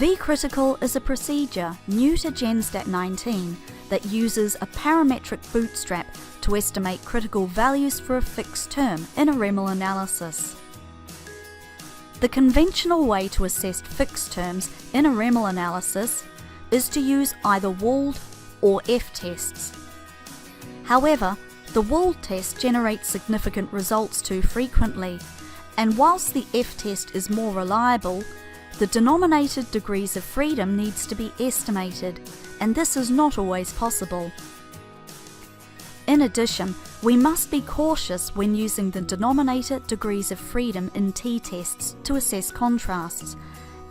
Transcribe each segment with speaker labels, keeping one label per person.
Speaker 1: V-critical is a procedure new to Genstat 19 that uses a parametric bootstrap to estimate critical values for a fixed term in a REML analysis. The conventional way to assess fixed terms in a REML analysis is to use either Wald or F-tests. However, the Wald test generates significant results too frequently, and whilst the F-test is more reliable, the denominated degrees of freedom needs to be estimated, and this is not always possible. In addition, we must be cautious when using the denominator degrees of freedom in t-tests to assess contrasts,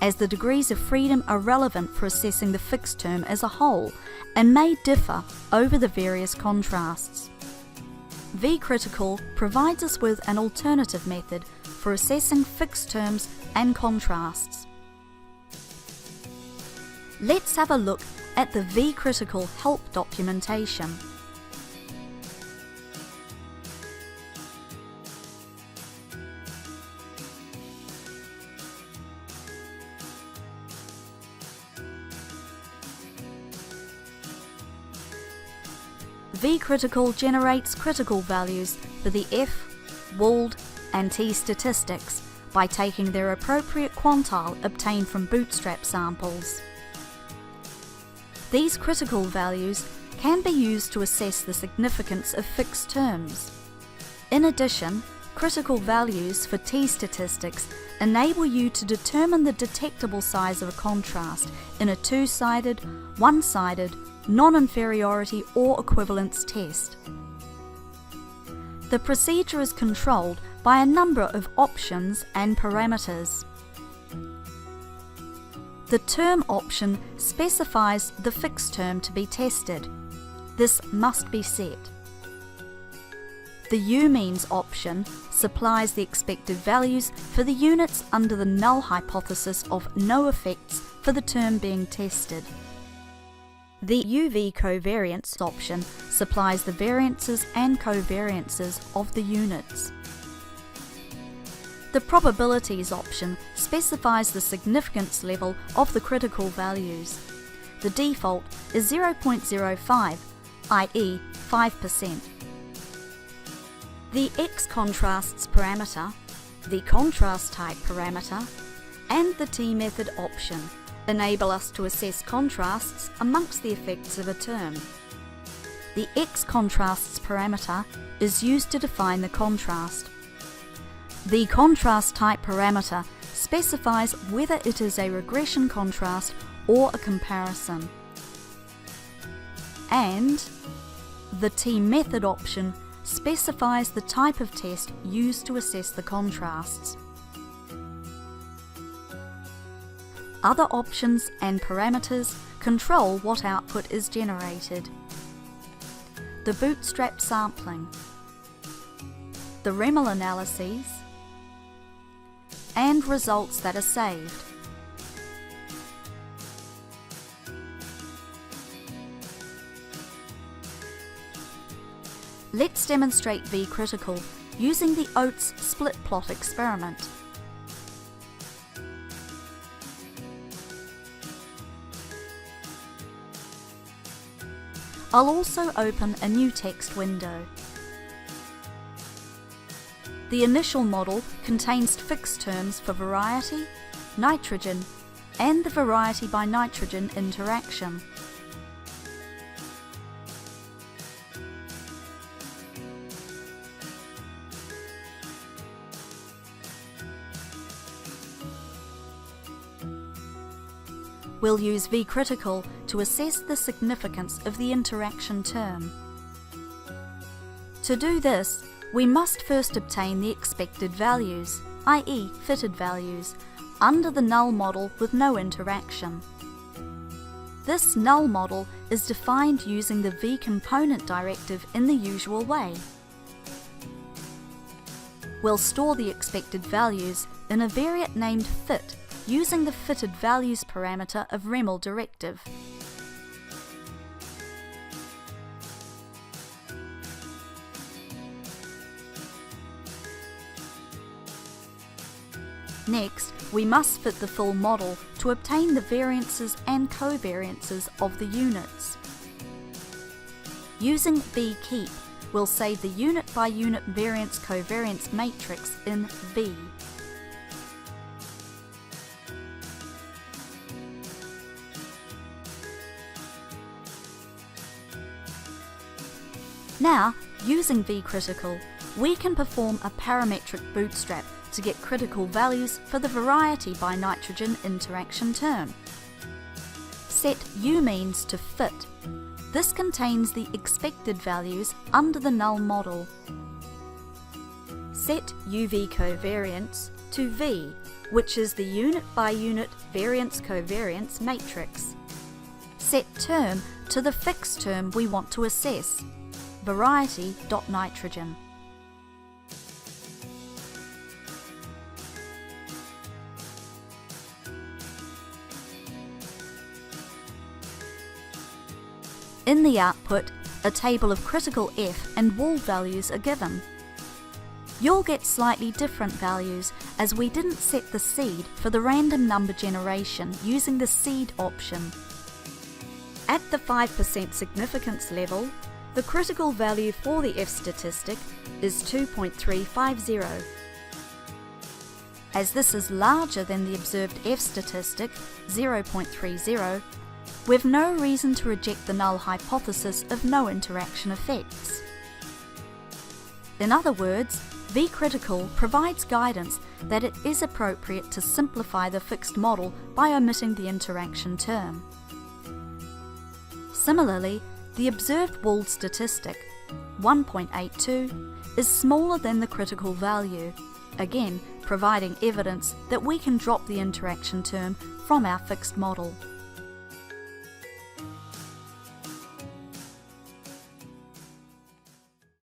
Speaker 1: as the degrees of freedom are relevant for assessing the fixed term as a whole and may differ over the various contrasts. V-critical provides us with an alternative method for assessing fixed terms and contrasts. Let's have a look at the V-critical help documentation. V-critical generates critical values for the F, Wald and T statistics by taking their appropriate quantile obtained from bootstrap samples. These critical values can be used to assess the significance of fixed terms. In addition, critical values for T statistics enable you to determine the detectable size of a contrast in a two-sided, one-sided, non-inferiority or equivalence test. The procedure is controlled by a number of options and parameters. The term option specifies the fixed term to be tested. This must be set. The U-means option supplies the expected values for the units under the null hypothesis of no effects for the term being tested. The UV covariance option supplies the variances and covariances of the units. The probabilities option specifies the significance level of the critical values. The default is 0.05, i.e. 5%. The X contrasts parameter, the contrast type parameter, and the T method option enable us to assess contrasts amongst the effects of a term. The X contrasts parameter is used to define the contrast. The contrast type parameter specifies whether it is a regression contrast or a comparison. And the T method option specifies the type of test used to assess the contrasts. Other options and parameters control what output is generated. The bootstrap sampling, the REML analyses, and results that are saved. Let's demonstrate V-critical using the Oates split plot experiment. I'll also open a new text window. The initial model contains fixed terms for variety, nitrogen, and the variety by nitrogen interaction. We'll use V-critical to assess the significance of the interaction term. To do this, we must first obtain the expected values, i.e. fitted values, under the null model with no interaction. This null model is defined using the V-component directive in the usual way. We'll store the expected values in a variate named fit using the fitted values parameter of REML directive. Next, we must fit the full model to obtain the variances and covariances of the units. Using vkeep, we'll save the unit-by-unit variance-covariance matrix in V. Now, using vCritical, we can perform a parametric bootstrap to get critical values for the variety by nitrogen interaction term. Set umeans to fit. This contains the expected values under the null model. Set UV covariance to V, which is the unit-by-unit variance-covariance matrix. Set term to the fixed term we want to assess, variety.nitrogen. In the output, a table of critical F and wall values are given. You'll get slightly different values as we didn't set the seed for the random number generation using the seed option. At the 5% significance level, the critical value for the F statistic is 2.350. As this is larger than the observed F statistic, 0.30, we've no reason to reject the null hypothesis of no interaction effects. In other words, vCritical provides guidance that it is appropriate to simplify the fixed model by omitting the interaction term. Similarly, the observed wall statistic, 1.82, is smaller than the critical value, again providing evidence that we can drop the interaction term from our fixed model.